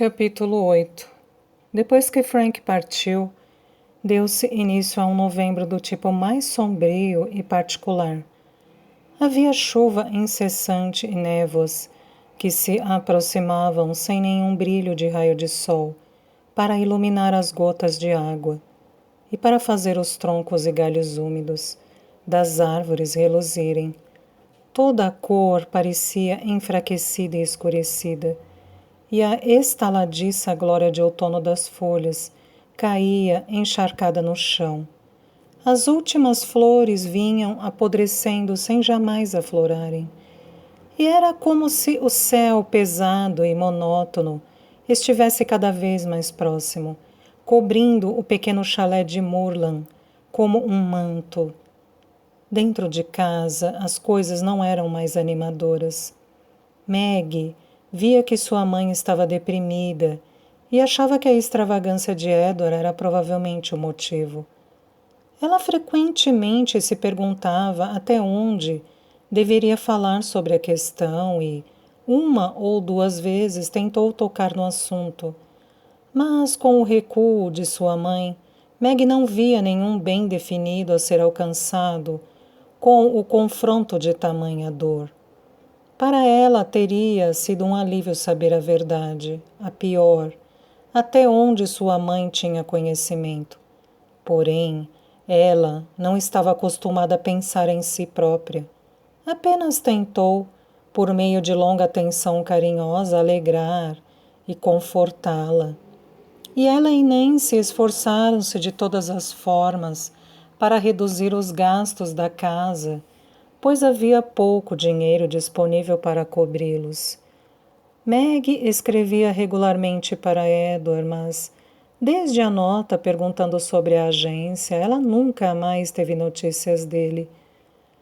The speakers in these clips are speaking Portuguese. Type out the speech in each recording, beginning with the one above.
Capítulo 8. Depois que Frank partiu, deu-se início a um novembro do tipo mais sombrio e particular. Havia chuva incessante e névoas que se aproximavam sem nenhum brilho de raio de sol para iluminar as gotas de água e para fazer os troncos e galhos úmidos das árvores reluzirem. Toda a cor parecia enfraquecida e escurecida, e a estaladiça glória de outono das folhas caía encharcada no chão. As últimas flores vinham apodrecendo sem jamais aflorarem. E era como se o céu pesado e monótono estivesse cada vez mais próximo, cobrindo o pequeno chalé de Moorland como um manto. Dentro de casa, as coisas não eram mais animadoras. Maggie via que sua mãe estava deprimida e achava que a extravagância de Edward era provavelmente o motivo. Ela frequentemente se perguntava até onde deveria falar sobre a questão e, uma ou duas vezes, tentou tocar no assunto. Mas, com o recuo de sua mãe, Maggie não via nenhum bem definido a ser alcançado com o confronto de tamanha dor. Para ela teria sido um alívio saber a verdade, a pior, até onde sua mãe tinha conhecimento. Porém, ela não estava acostumada a pensar em si própria. Apenas tentou, por meio de longa atenção carinhosa, alegrar e confortá-la. E ela e Nancy esforçaram-se de todas as formas para reduzir os gastos da casa, pois havia pouco dinheiro disponível para cobri-los. Maggie escrevia regularmente para Edward, mas, desde a nota perguntando sobre a agência, ela nunca mais teve notícias dele.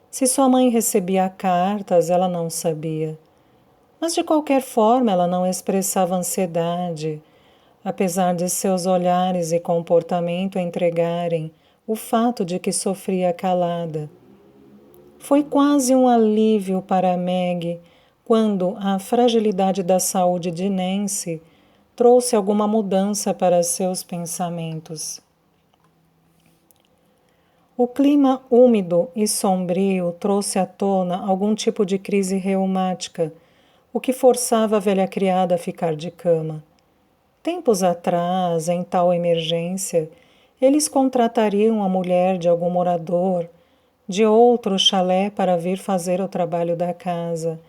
Se sua mãe recebia cartas, ela não sabia. Mas, de qualquer forma, ela não expressava ansiedade, apesar de seus olhares e comportamento entregarem o fato de que sofria calada. Foi quase um alívio para Maggie quando a fragilidade da saúde de Nancy trouxe alguma mudança para seus pensamentos. O clima úmido e sombrio trouxe à tona algum tipo de crise reumática, o que forçava a velha criada a ficar de cama. Tempos atrás, em tal emergência, eles contratariam a mulher de algum morador de outro chalé para vir fazer o trabalho da casa.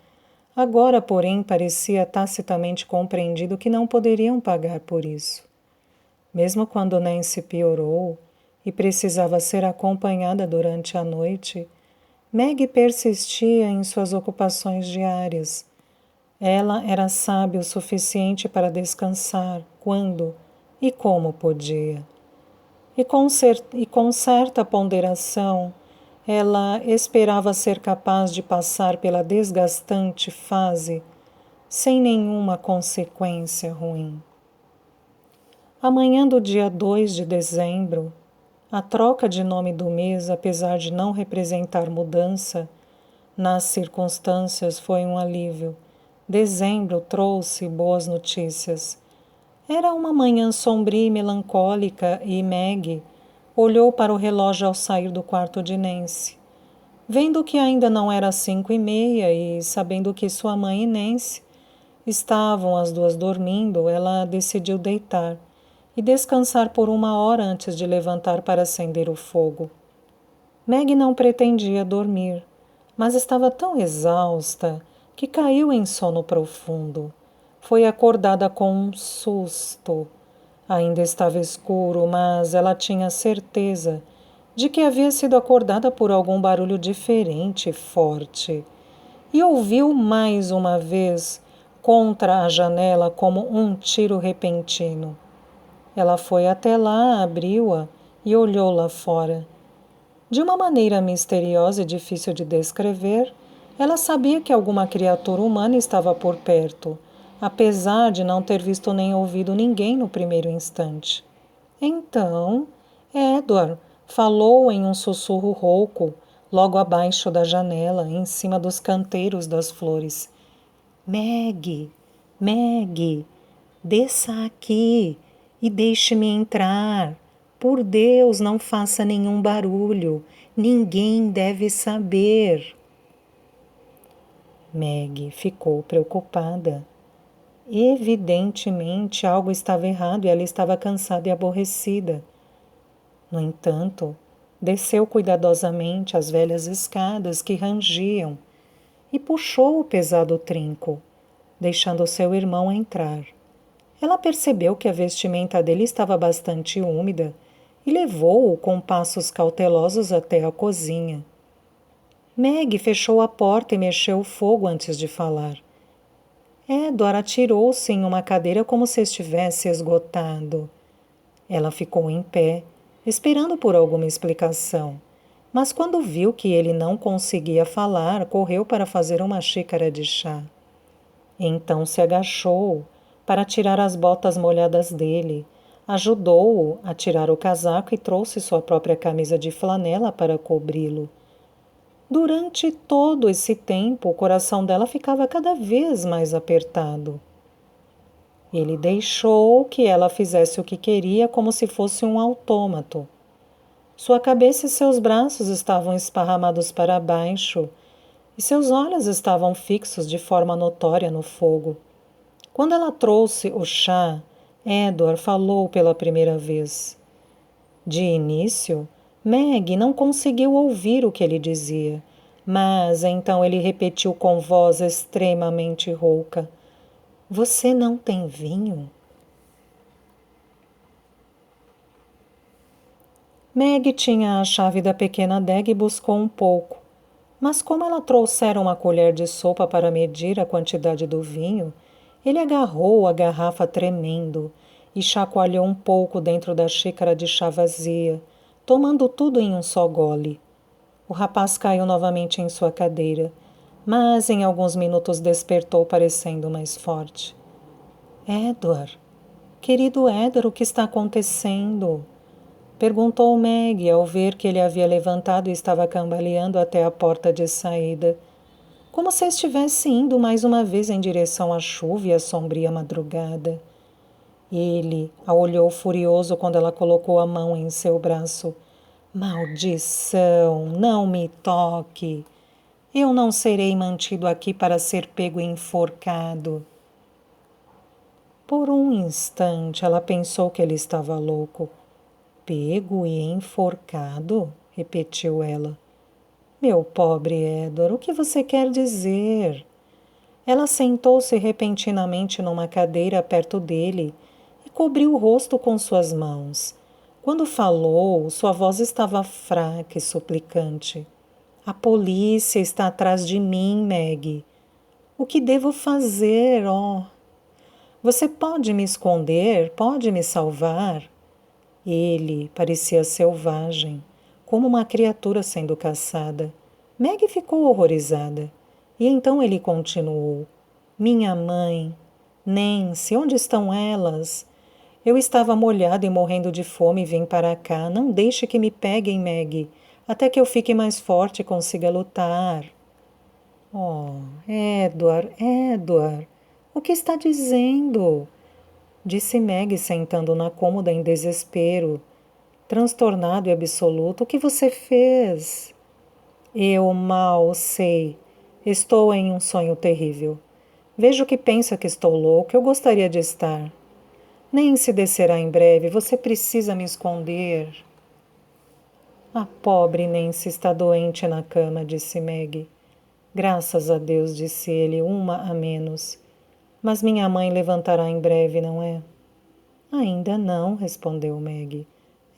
Agora, porém, parecia tacitamente compreendido que não poderiam pagar por isso. Mesmo quando Nancy piorou e precisava ser acompanhada durante a noite, Maggie persistia em suas ocupações diárias. Ela era sábia o suficiente para descansar quando e como podia. E com certa ponderação, ela esperava ser capaz de passar pela desgastante fase sem nenhuma consequência ruim. Amanhã do dia 2 de dezembro, a troca de nome do mês, apesar de não representar mudança nas circunstâncias, foi um alívio. Dezembro trouxe boas notícias. Era uma manhã sombria e melancólica e Maggie olhou para o relógio ao sair do quarto de Nancy. Vendo que ainda não era 5:30 e sabendo que sua mãe e Nancy estavam as duas dormindo, ela decidiu deitar e descansar por 1 hora antes de levantar para acender o fogo. Maggie não pretendia dormir, mas estava tão exausta que caiu em sono profundo. Foi acordada com um susto. Ainda estava escuro, mas ela tinha certeza de que havia sido acordada por algum barulho diferente e forte. E ouviu mais uma vez contra a janela como um tiro repentino. Ela foi até lá, abriu-a e olhou lá fora. De uma maneira misteriosa e difícil de descrever, ela sabia que alguma criatura humana estava por perto, apesar de não ter visto nem ouvido ninguém no primeiro instante. Então, Edward falou em um sussurro rouco, logo abaixo da janela, em cima dos canteiros das flores. Maggie, Maggie. Desça aqui e deixe-me entrar. Por Deus, não faça nenhum barulho. Ninguém deve saber. Meg ficou preocupada. Evidentemente, algo estava errado e ela estava cansada e aborrecida. No entanto, desceu cuidadosamente as velhas escadas que rangiam e puxou o pesado trinco, deixando seu irmão entrar. Ela percebeu que a vestimenta dele estava bastante úmida e levou-o com passos cautelosos até a cozinha. Meg fechou a porta e mexeu o fogo antes de falar. Edward atirou-se em uma cadeira como se estivesse esgotado. Ela ficou em pé, esperando por alguma explicação, mas quando viu que ele não conseguia falar, correu para fazer uma xícara de chá. Então se agachou para tirar as botas molhadas dele, ajudou-o a tirar o casaco e trouxe sua própria camisa de flanela para cobri-lo. Durante todo esse tempo, o coração dela ficava cada vez mais apertado. Ele deixou que ela fizesse o que queria como se fosse um autômato. Sua cabeça e seus braços estavam esparramados para baixo e seus olhos estavam fixos de forma notória no fogo. Quando ela trouxe o chá, Edward falou pela primeira vez. De início, Meg não conseguiu ouvir o que ele dizia, mas então ele repetiu com voz extremamente rouca. Você não tem vinho? Meg tinha a chave da pequena adega e buscou um pouco. Mas como ela trouxera uma colher de sopa para medir a quantidade do vinho, ele agarrou a garrafa tremendo e chacoalhou um pouco dentro da xícara de chá vazia, tomando tudo em um só gole. O rapaz caiu novamente em sua cadeira, mas em alguns minutos despertou parecendo mais forte. Edward, querido Edward, o que está acontecendo? Perguntou Meg ao ver que ele havia levantado e estava cambaleando até a porta de saída, como se estivesse indo mais uma vez em direção à chuva e à sombria madrugada. Ele a olhou furioso quando ela colocou a mão em seu braço. Maldição, não me toque. Eu não serei mantido aqui para ser pego e enforcado. Por um instante ela pensou que ele estava louco. Pego e enforcado? Repetiu ela. Meu pobre Edward, o que você quer dizer? Ela sentou-se repentinamente numa cadeira perto dele e cobriu o rosto com suas mãos. Quando falou, sua voz estava fraca e suplicante. A polícia está atrás de mim, Meg. O que devo fazer, oh? Você pode me esconder? Pode me salvar? Ele parecia selvagem, como uma criatura sendo caçada. Meg ficou horrorizada. E então ele continuou. Minha mãe, Nancy, onde estão elas? Eu estava molhada e morrendo de fome e vim para cá. Não deixe que me peguem, Meg, até que eu fique mais forte e consiga lutar. Oh, Edward, Edward, o que está dizendo? Disse Meg sentando na cômoda em desespero. Transtornado e absoluto, o que você fez? Eu mal sei. Estou em um sonho terrível. Vejo que pensa que estou louco, eu gostaria de estar. Nem se descerá em breve, você precisa me esconder. A pobre Nancy está doente na cama, disse Meg. Graças a Deus, disse ele, uma a menos. Mas minha mãe levantará em breve, não é? Ainda não, respondeu Meg.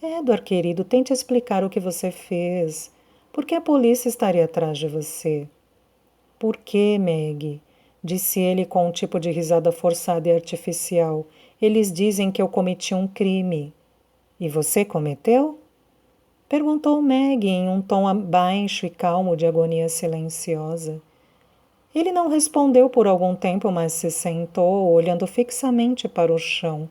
Edward, querido, tente explicar o que você fez. Por que a polícia estaria atrás de você? Por que, Meg? Disse ele com um tipo de risada forçada e artificial. Eles dizem que eu cometi um crime. E você cometeu? Perguntou Meg em um tom baixo e calmo de agonia silenciosa. Ele não respondeu por algum tempo, mas se sentou, olhando fixamente para o chão.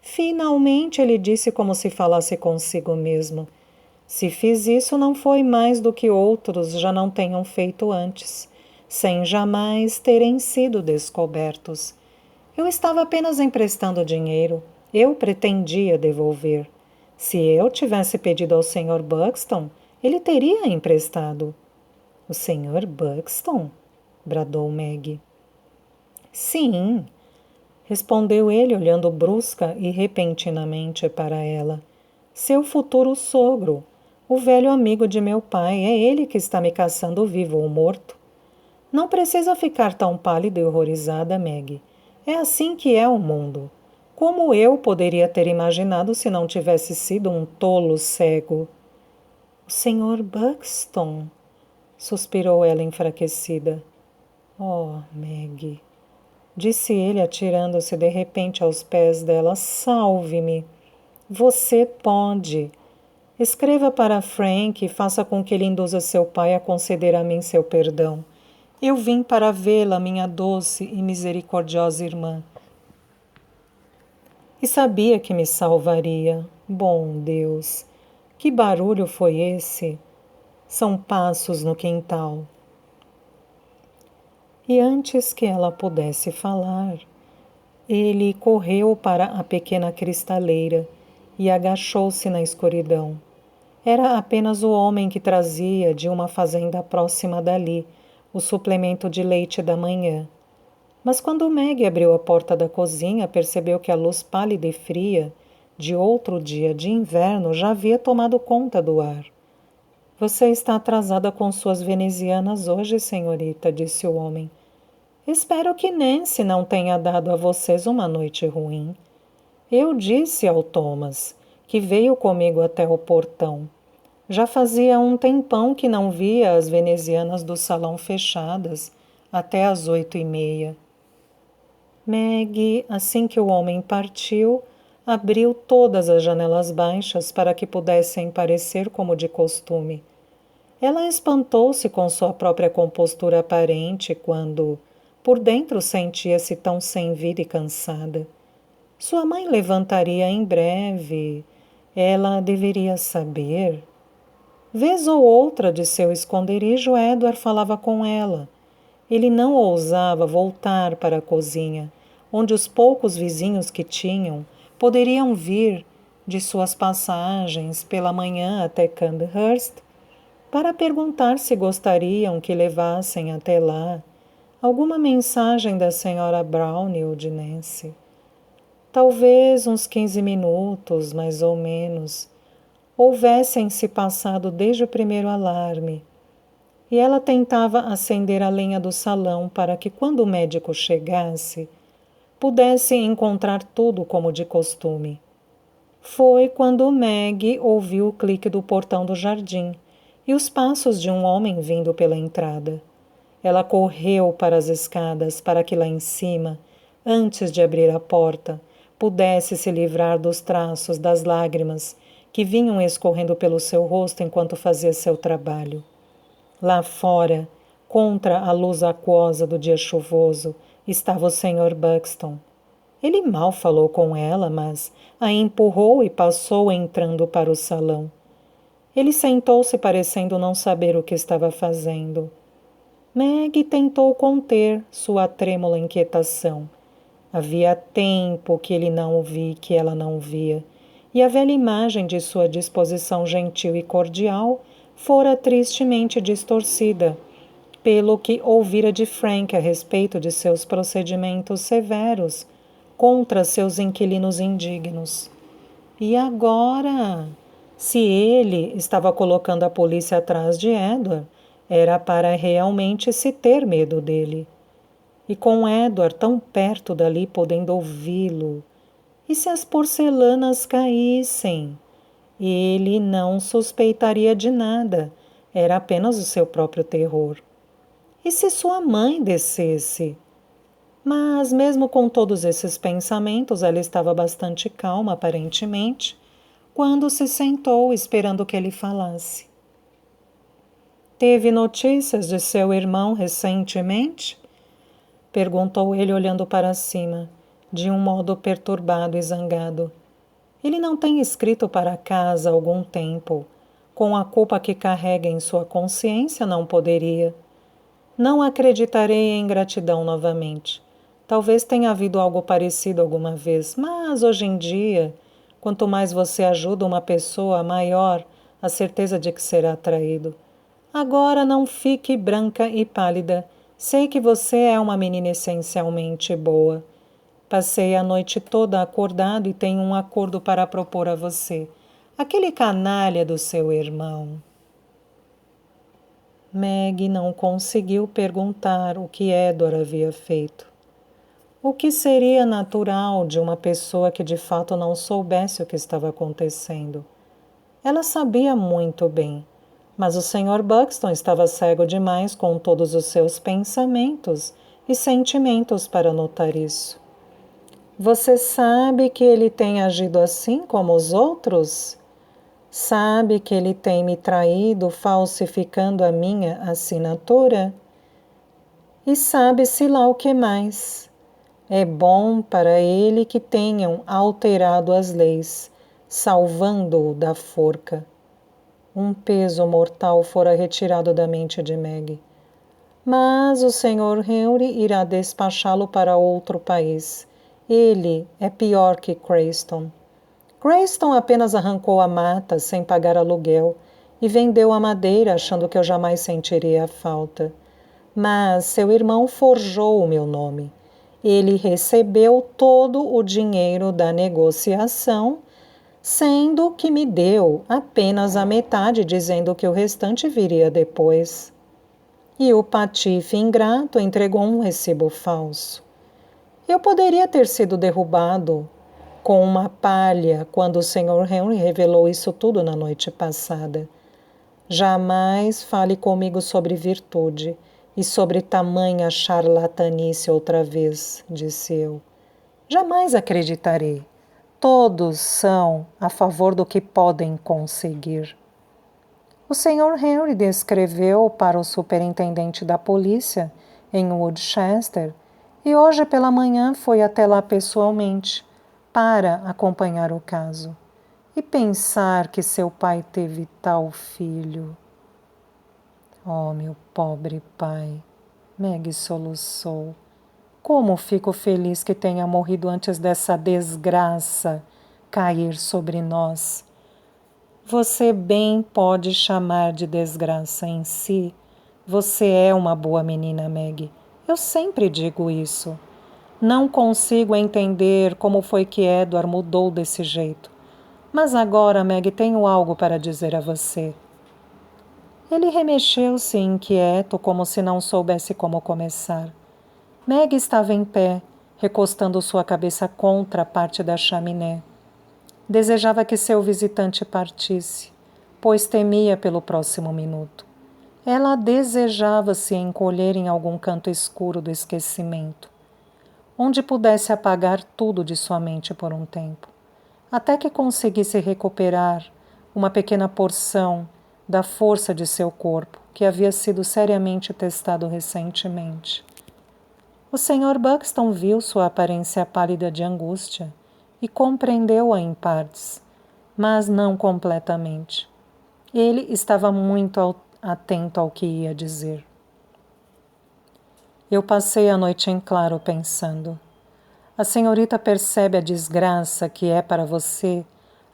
Finalmente ele disse como se falasse consigo mesmo. Se fiz isso, não foi mais do que outros já não tenham feito antes, sem jamais terem sido descobertos. Eu estava apenas emprestando dinheiro. Eu pretendia devolver. Se eu tivesse pedido ao Sr. Buxton, ele teria emprestado. O Sr. Buxton? Bradou Meg. Sim, respondeu ele, olhando brusca e repentinamente para ela. Seu futuro sogro, o velho amigo de meu pai, é ele que está me caçando vivo ou morto. Não precisa ficar tão pálida e horrorizada, Meg. É assim que é o mundo. Como eu poderia ter imaginado se não tivesse sido um tolo cego? O Sr. Buxton, suspirou ela enfraquecida. Oh, Meg, disse ele, atirando-se de repente aos pés dela. Salve-me. Você pode. Escreva para Frank e faça com que ele induza seu pai a conceder a mim seu perdão. Eu vim para vê-la, minha doce e misericordiosa irmã. E sabia que me salvaria. Bom Deus, que barulho foi esse? São passos no quintal. E antes que ela pudesse falar, ele correu para a pequena cristaleira e agachou-se na escuridão. Era apenas o homem que trazia de uma fazenda próxima dali o suplemento de leite da manhã. Mas quando Meg abriu a porta da cozinha, percebeu que a luz pálida e fria de outro dia de inverno já havia tomado conta do ar. Você está atrasada com suas venezianas hoje, senhorita, disse o homem. Espero que Nancy não tenha dado a vocês uma noite ruim. Eu disse ao Thomas, que veio comigo até o portão. Já fazia um tempão que não via as venezianas do salão fechadas, até às 8h30. Meg, assim que o homem partiu, abriu todas as janelas baixas para que pudessem parecer como de costume. Ela espantou-se com sua própria compostura aparente quando, por dentro, sentia-se tão sem vida e cansada. Sua mãe levantaria em breve. Ela deveria saber. Vez ou outra de seu esconderijo, Edward falava com ela. Ele não ousava voltar para a cozinha, onde os poucos vizinhos que tinham poderiam vir de suas passagens pela manhã até Candhurst para perguntar se gostariam que levassem até lá alguma mensagem da senhora Browne ou de Nancy. Talvez uns 15 minutos, mais ou menos, houvessem se passado desde o primeiro alarme, e ela tentava acender a lenha do salão para que, quando o médico chegasse, pudesse encontrar tudo como de costume. Foi quando Meg ouviu o clique do portão do jardim e os passos de um homem vindo pela entrada. Ela correu para as escadas para que lá em cima, antes de abrir a porta, pudesse se livrar dos traços das lágrimas que vinham escorrendo pelo seu rosto enquanto fazia seu trabalho. Lá fora, contra a luz aquosa do dia chuvoso, estava o Sr. Buxton. Ele mal falou com ela, mas a empurrou e passou entrando para o salão. Ele sentou-se parecendo não saber o que estava fazendo. Meg tentou conter sua trêmula inquietação. Havia tempo que ele não o via, que ela não o via, e a velha imagem de sua disposição gentil e cordial fora tristemente distorcida pelo que ouvira de Frank a respeito de seus procedimentos severos contra seus inquilinos indignos. E agora, se ele estava colocando a polícia atrás de Edward, era para realmente se ter medo dele. E com Edward tão perto dali, podendo ouvi-lo, e se as porcelanas caíssem? Ele não suspeitaria de nada, era apenas o seu próprio terror. E se sua mãe descesse? Mas, mesmo com todos esses pensamentos, ela estava bastante calma, aparentemente, quando se sentou esperando que ele falasse. Teve notícias de seu irmão recentemente? Perguntou ele olhando para cima, de um modo perturbado e zangado. Ele não tem escrito para casa há algum tempo. Com a culpa que carrega em sua consciência, não poderia. Não acreditarei em gratidão novamente. Talvez tenha havido algo parecido alguma vez, mas hoje em dia, quanto mais você ajuda uma pessoa, maior a certeza de que será atraído. Agora não fique branca e pálida. Sei que você é uma menina essencialmente boa. Passei a noite toda acordado e tenho um acordo para propor a você. Aquele canalha do seu irmão. Meg não conseguiu perguntar o que Edward havia feito. O que seria natural de uma pessoa que de fato não soubesse o que estava acontecendo? Ela sabia muito bem, mas o Sr. Buxton estava cego demais com todos os seus pensamentos e sentimentos para notar isso. Você sabe que ele tem agido assim como os outros? Sabe que ele tem me traído falsificando a minha assinatura? E sabe-se lá o que mais. É bom para ele que tenham alterado as leis, salvando-o da forca. Um peso mortal fora retirado da mente de Meg. Mas o Sr. Henry irá despachá-lo para outro país. Ele é pior que Crayston. Crayston apenas arrancou a mata sem pagar aluguel e vendeu a madeira achando que eu jamais sentiria a falta. Mas seu irmão forjou o meu nome. Ele recebeu todo o dinheiro da negociação, sendo que me deu apenas a metade, dizendo que o restante viria depois. E o patife ingrato entregou um recibo falso. Eu poderia ter sido derrubado com uma palha quando o Sr. Henry revelou isso tudo na noite passada. Jamais fale comigo sobre virtude e sobre tamanha charlatanice outra vez, disse eu. Jamais acreditarei. Todos são a favor do que podem conseguir. O Sr. Henry descreveu para o superintendente da polícia em Woodchester e hoje pela manhã foi até lá pessoalmente para acompanhar o caso. E pensar que seu pai teve tal filho. Oh, meu pobre pai, Meg soluçou. Como fico feliz que tenha morrido antes dessa desgraça cair sobre nós. Você bem pode chamar de desgraça em si. Você é uma boa menina, Meg. Eu sempre digo isso. Não consigo entender como foi que Edward mudou desse jeito. Mas agora, Meg, tenho algo para dizer a você. Ele remexeu-se inquieto, como se não soubesse como começar. Meg estava em pé, recostando sua cabeça contra a parte da chaminé. Desejava que seu visitante partisse, pois temia pelo próximo minuto. Ela desejava se encolher em algum canto escuro do esquecimento, onde pudesse apagar tudo de sua mente por um tempo, até que conseguisse recuperar uma pequena porção da força de seu corpo, que havia sido seriamente testado recentemente. O Sr. Buxton viu sua aparência pálida de angústia e compreendeu-a em partes, mas não completamente. Ele estava muito atento ao que ia dizer. Eu passei a noite em claro pensando. A senhorita percebe a desgraça que é para você,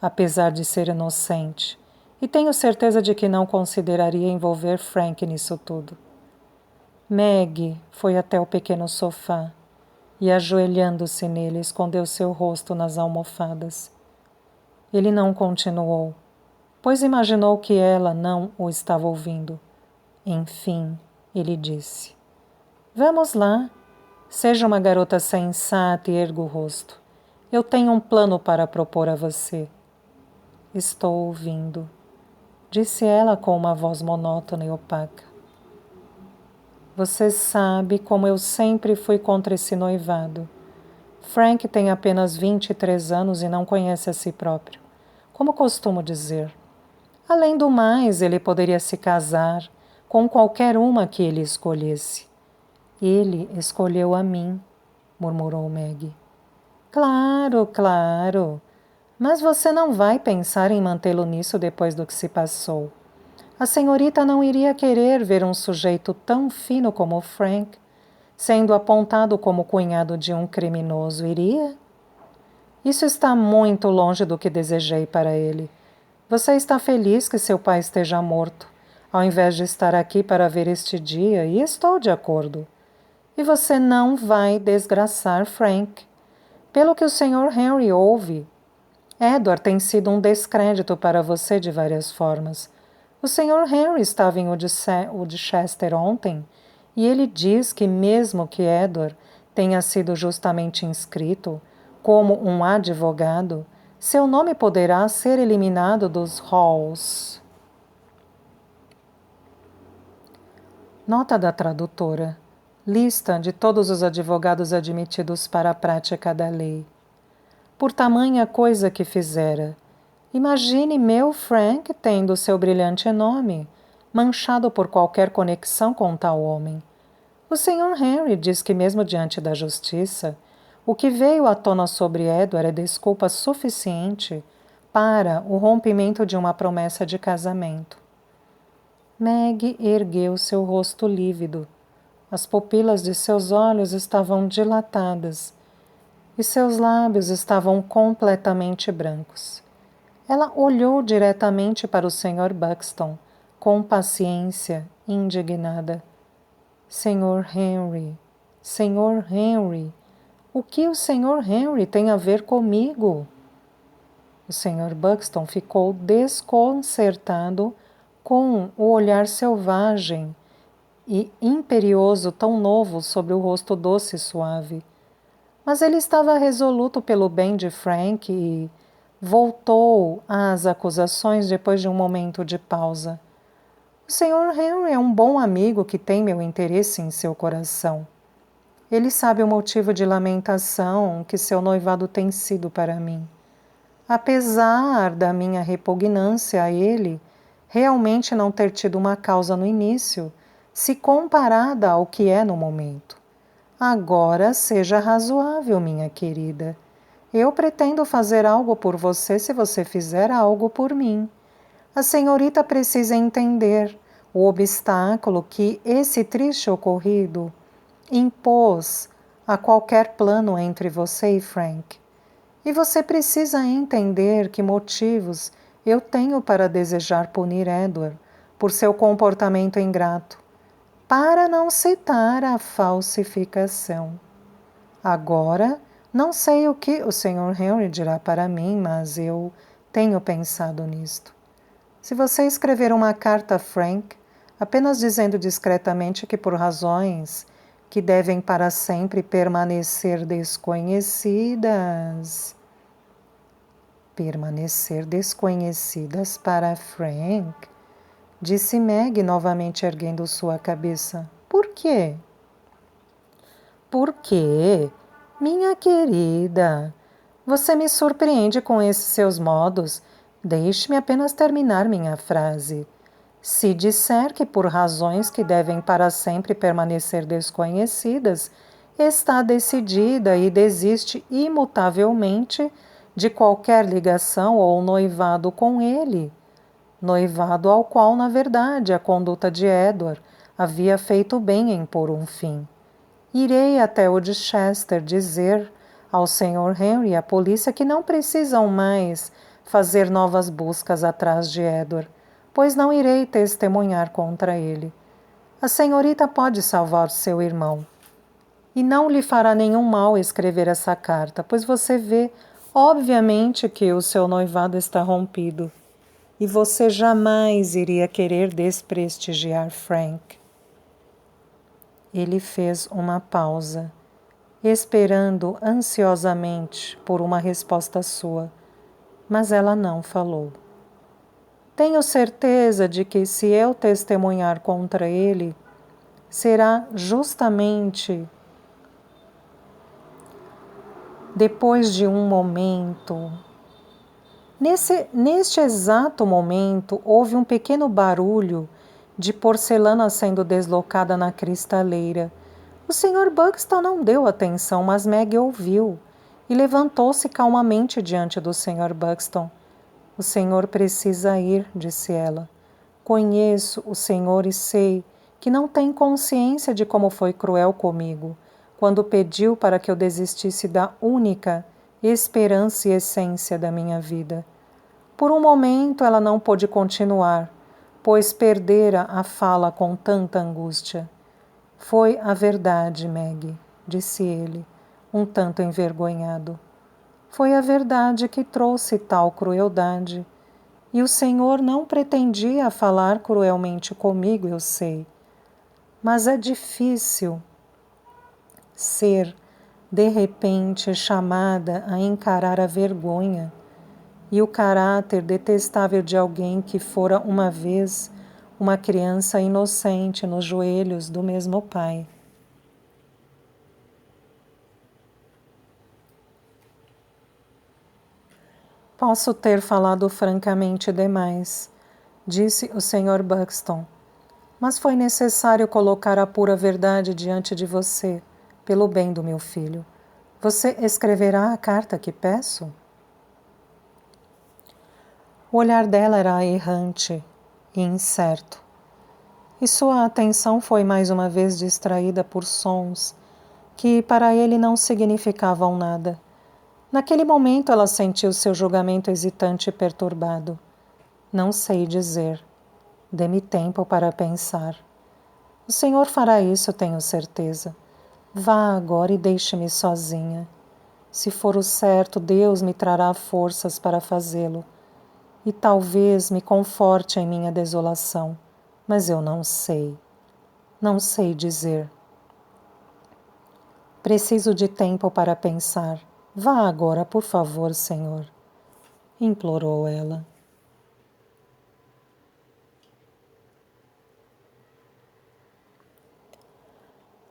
apesar de ser inocente, e tenho certeza de que não consideraria envolver Frank nisso tudo. Meg foi até o pequeno sofá e, ajoelhando-se nele, escondeu seu rosto nas almofadas. Ele não continuou, pois imaginou que ela não o estava ouvindo. Enfim, ele disse: Vamos lá. Seja uma garota sensata e erga o rosto. Eu tenho um plano para propor a você. Estou ouvindo, disse ela com uma voz monótona e opaca. Você sabe como eu sempre fui contra esse noivado. Frank tem apenas 23 anos e não conhece a si próprio, como costumo dizer. Além do mais, ele poderia se casar com qualquer uma que ele escolhesse. Ele escolheu a mim, murmurou Meg. Claro, claro. Mas você não vai pensar em mantê-lo nisso depois do que se passou. A senhorita não iria querer ver um sujeito tão fino como o Frank sendo apontado como cunhado de um criminoso, iria? Isso está muito longe do que desejei para ele. Você está feliz que seu pai esteja morto, ao invés de estar aqui para ver este dia, e estou de acordo. E você não vai desgraçar Frank. Pelo que o Sr. Henry ouve, Edward tem sido um descrédito para você de várias formas. O Sr. Henry estava em Woodchester ontem, e ele diz que mesmo que Edward tenha sido justamente inscrito como um advogado, seu nome poderá ser eliminado dos halls. Nota da tradutora. Lista de todos os advogados admitidos para a prática da lei. Por tamanha coisa que fizera. Imagine meu Frank tendo seu brilhante nome manchado por qualquer conexão com tal homem. O Sr. Henry diz que mesmo diante da justiça, o que veio à tona sobre Edward é desculpa suficiente para o rompimento de uma promessa de casamento. Meg ergueu seu rosto lívido. As pupilas de seus olhos estavam dilatadas e seus lábios estavam completamente brancos. Ela olhou diretamente para o Sr. Buxton, com paciência, indignada. Sr. Henry, Sr. Henry, o que o Sr. Henry tem a ver comigo? O Sr. Buxton ficou desconcertado com o olhar selvagem e imperioso tão novo sobre o rosto doce e suave. Mas ele estava resoluto pelo bem de Frank e voltou às acusações depois de um momento de pausa. O Sr. Henry é um bom amigo que tem meu interesse em seu coração. Ele sabe o motivo de lamentação que seu noivado tem sido para mim. Apesar da minha repugnância a ele, realmente não ter tido uma causa no início, se comparada ao que é no momento. Agora seja razoável, minha querida. Eu pretendo fazer algo por você se você fizer algo por mim. A senhorita precisa entender o obstáculo que esse triste ocorrido impôs a qualquer plano entre você e Frank. E você precisa entender que motivos eu tenho para desejar punir Edward por seu comportamento ingrato, para não citar a falsificação. Agora, não sei o que o Sr. Henry dirá para mim, mas eu tenho pensado nisto. Se você escrever uma carta a Frank, apenas dizendo discretamente que por razões que devem para sempre permanecer desconhecidas para Frank, disse Meg novamente erguendo sua cabeça. Por quê? Por quê? Minha querida, você me surpreende com esses seus modos. Deixe-me apenas terminar minha frase. Se disser que por razões que devem para sempre permanecer desconhecidas, está decidida e desiste imutavelmente de qualquer ligação ou noivado com ele, noivado ao qual, na verdade, a conduta de Edward havia feito bem em pôr um fim. Irei até Woodchester dizer ao Sr. Henry e à polícia que não precisam mais fazer novas buscas atrás de Edward, pois não irei testemunhar contra ele. A senhorita pode salvar seu irmão. E não lhe fará nenhum mal escrever essa carta, pois você vê, obviamente, que o seu noivado está rompido. E você jamais iria querer desprestigiar Frank. Ele fez uma pausa, esperando ansiosamente por uma resposta sua, mas ela não falou. Tenho certeza de que se eu testemunhar contra ele, será justamente depois de um momento. Neste exato momento, houve um pequeno barulho de porcelana sendo deslocada na cristaleira. O Sr. Buxton não deu atenção, mas Meg ouviu e levantou-se calmamente diante do Sr. Buxton. O senhor precisa ir, disse ela. Conheço o senhor e sei que não tem consciência de como foi cruel comigo, quando pediu para que eu desistisse da única esperança e essência da minha vida. Por um momento ela não pôde continuar, pois perdera a fala com tanta angústia. Foi a verdade, Meg, disse ele, um tanto envergonhado. Foi a verdade que trouxe tal crueldade. E o Senhor não pretendia falar cruelmente comigo, eu sei. Mas é difícil ser, de repente, chamada a encarar a vergonha e o caráter detestável de alguém que fora uma vez uma criança inocente nos joelhos do mesmo pai. Posso ter falado francamente demais, disse o Sr. Buxton, mas foi necessário colocar a pura verdade diante de você, pelo bem do meu filho. Você escreverá a carta que peço? O olhar dela era errante e incerto, e sua atenção foi mais uma vez distraída por sons que para ele não significavam nada. Naquele momento ela sentiu seu julgamento hesitante e perturbado. Não sei dizer. Dê-me tempo para pensar. O Senhor fará isso, tenho certeza. Vá agora e deixe-me sozinha. Se for o certo, Deus me trará forças para fazê-lo. E talvez me conforte em minha desolação. Mas eu não sei. Não sei dizer. Preciso de tempo para pensar. Vá agora, por favor, Senhor, implorou ela.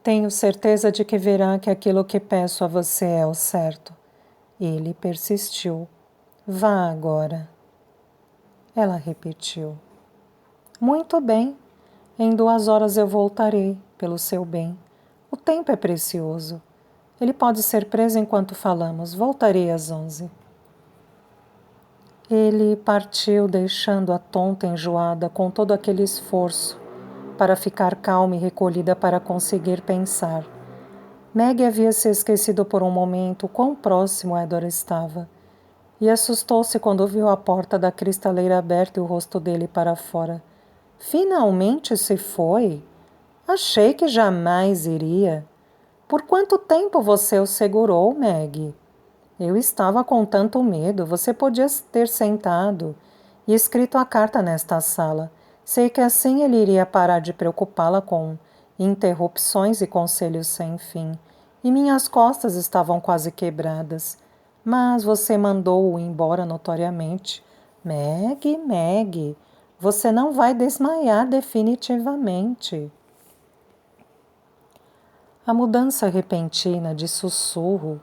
Tenho certeza de que verá que aquilo que peço a você é o certo. Ele persistiu. Vá agora. Ela repetiu. Muito bem. Em 2 horas eu voltarei, pelo seu bem. O tempo é precioso. Ele pode ser preso enquanto falamos. Voltarei às 11. Ele partiu, deixando-a tonta e enjoada com todo aquele esforço para ficar calma e recolhida para conseguir pensar. Meg havia se esquecido por um momento quão próximo Edward estava e assustou-se quando viu a porta da cristaleira aberta e o rosto dele para fora. Finalmente se foi? Achei que jamais iria. Por quanto tempo você o segurou, Meg? Eu estava com tanto medo. Você podia ter sentado e escrito a carta nesta sala. Sei que assim ele iria parar de preocupá-la com interrupções e conselhos sem fim. E minhas costas estavam quase quebradas. Mas você mandou-o embora notoriamente. Meg, você não vai desmaiar definitivamente. A mudança repentina de sussurro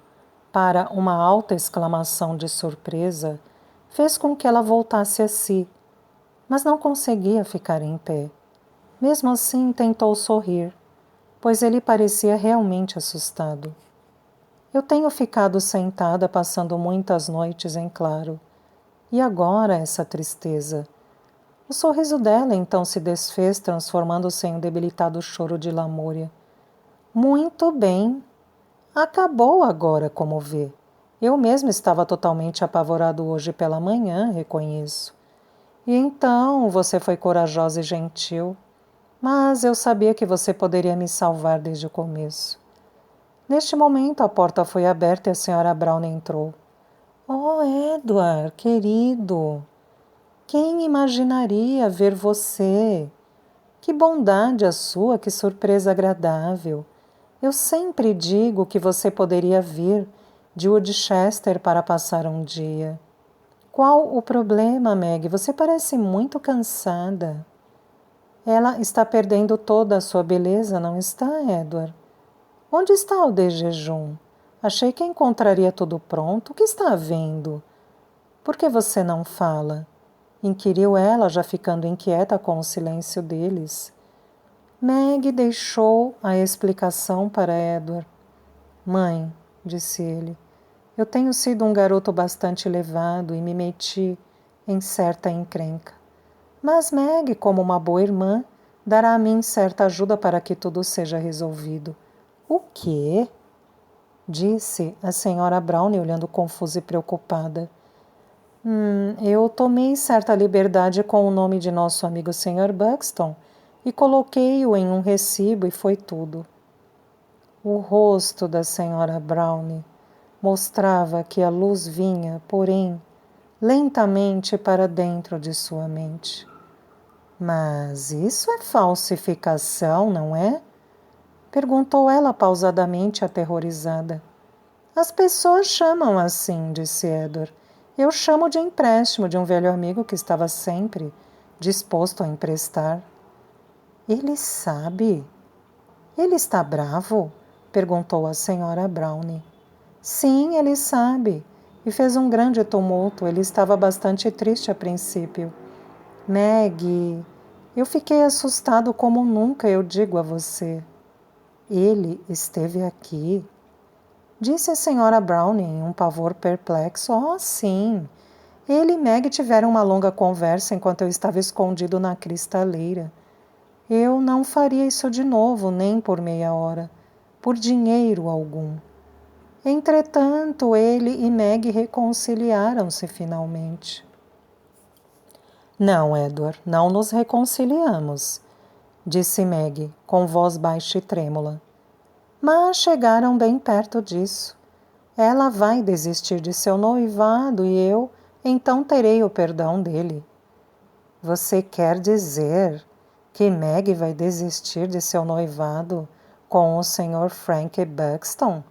para uma alta exclamação de surpresa fez com que ela voltasse a si, mas não conseguia ficar em pé. Mesmo assim, tentou sorrir, pois ele parecia realmente assustado. Eu tenho ficado sentada passando muitas noites em claro. E agora essa tristeza? O sorriso dela então se desfez, transformando-se em um debilitado choro de lamúria. Muito bem. Acabou agora, como vê. Eu mesmo estava totalmente apavorado hoje pela manhã, reconheço. E então você foi corajosa e gentil, mas eu sabia que você poderia me salvar desde o começo. Neste momento a porta foi aberta e a Sra. Brown entrou. Oh, Edward, querido! Quem imaginaria ver você? Que bondade a sua, que surpresa agradável! Eu sempre digo que você poderia vir de Woodchester para passar um dia. Qual o problema, Meg? Você parece muito cansada. Ela está perdendo toda a sua beleza, não está, Edward? Onde está o de jejum? Achei que encontraria tudo pronto. O que está havendo? Por que você não fala? Inquiriu ela, já ficando inquieta com o silêncio deles. Meg deixou a explicação para Edward. Mãe, disse ele, eu tenho sido um garoto bastante levado e me meti em certa encrenca. Mas Meg, como uma boa irmã, dará a mim certa ajuda para que tudo seja resolvido. O quê? Disse a senhora Browne, olhando confusa e preocupada. Eu tomei certa liberdade com o nome de nosso amigo Sr. Buxton e coloquei-o em um recibo e foi tudo. O rosto da senhora Browne mostrava que a luz vinha, porém, lentamente para dentro de sua mente. Mas isso é falsificação, não é? Perguntou ela pausadamente, aterrorizada. As pessoas chamam assim, disse Edward. Eu chamo de empréstimo de um velho amigo que estava sempre disposto a emprestar. Ele sabe? Ele está bravo? Perguntou a senhora Browne. Sim, ele sabe. E fez um grande tumulto. Ele estava bastante triste a princípio. Maggie, eu fiquei assustado como nunca, eu digo a você. Ele esteve aqui? Disse a senhora Browne em um pavor perplexo. Oh, sim. Ele e Meg tiveram uma longa conversa enquanto eu estava escondido na cristaleira. Eu não faria isso de novo, nem por meia hora, por dinheiro algum. Entretanto, ele e Meg reconciliaram-se finalmente. Não, Edward, não nos reconciliamos, disse Meg, com voz baixa e trêmula. Mas chegaram bem perto disso. Ela vai desistir de seu noivado e eu, então, terei o perdão dele. Você quer dizer que Meg vai desistir de seu noivado com o Sr. Frank Buxton?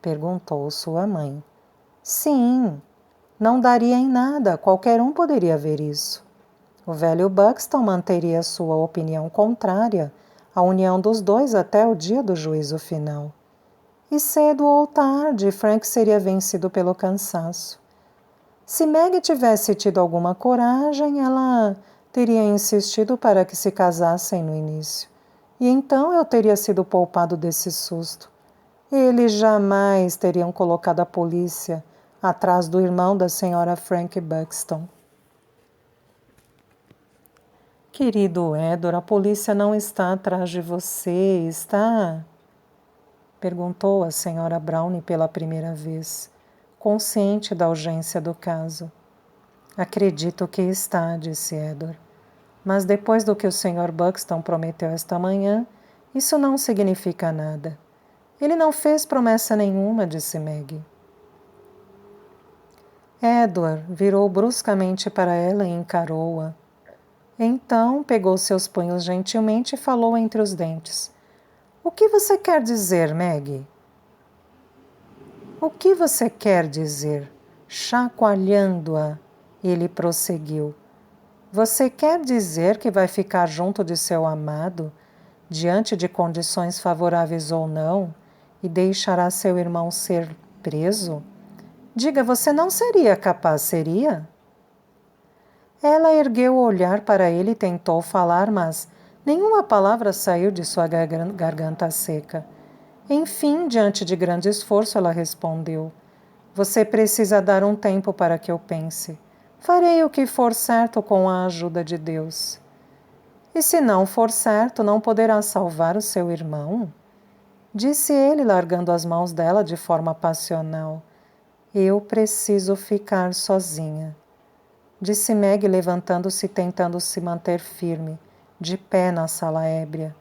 Perguntou sua mãe. Sim, não daria em nada, qualquer um poderia ver isso. O velho Buxton manteria sua opinião contrária à união dos dois até o dia do juízo final. E cedo ou tarde, Frank seria vencido pelo cansaço. Se Meg tivesse tido alguma coragem, ela teria insistido para que se casassem no início. E então eu teria sido poupado desse susto. Eles jamais teriam colocado a polícia atrás do irmão da senhora Frank Buxton. Querido Edward, a polícia não está atrás de você, está? Perguntou a senhora Browne pela primeira vez, consciente da urgência do caso. Acredito que está, disse Edward. Mas depois do que o Sr. Buxton prometeu esta manhã, isso não significa nada. Ele não fez promessa nenhuma, disse Maggie. Edward virou bruscamente para ela e encarou-a. Então pegou seus punhos gentilmente e falou entre os dentes. O que você quer dizer, Maggie? O que você quer dizer? Chacoalhando-a, ele prosseguiu. Você quer dizer que vai ficar junto de seu amado, diante de condições favoráveis ou não, e deixará seu irmão ser preso? Diga, você não seria capaz, seria? Ela ergueu o olhar para ele e tentou falar, mas nenhuma palavra saiu de sua garganta seca. Enfim, diante de grande esforço, ela respondeu. Você precisa dar um tempo para que eu pense. Farei o que for certo com a ajuda de Deus. E se não for certo, não poderá salvar o seu irmão? Disse ele, largando as mãos dela de forma passional. Eu preciso ficar sozinha. Disse Meg, levantando-se e tentando se manter firme, de pé na sala ébria.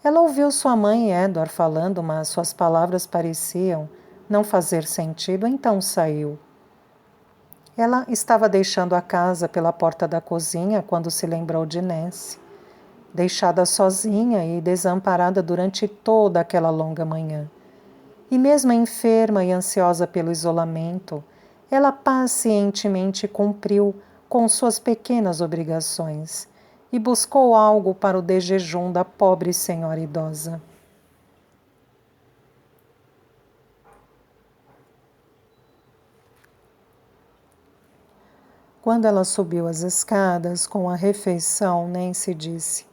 Ela ouviu sua mãe e Edward falando, mas suas palavras pareciam não fazer sentido, então saiu. Ela estava deixando a casa pela porta da cozinha quando se lembrou de Nancy, deixada sozinha e desamparada durante toda aquela longa manhã. E mesmo enferma e ansiosa pelo isolamento, ela pacientemente cumpriu com suas pequenas obrigações e buscou algo para o desjejum da pobre senhora idosa. Quando ela subiu as escadas com a refeição, Nancy disse: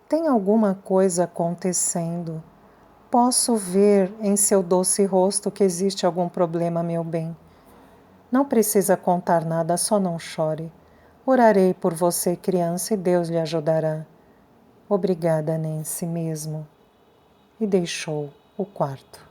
Tem alguma coisa acontecendo. Posso ver em seu doce rosto que existe algum problema, meu bem. Não precisa contar nada, só não chore. Orarei por você, criança, e Deus lhe ajudará. Obrigada, Nancy mesmo. E deixou o quarto.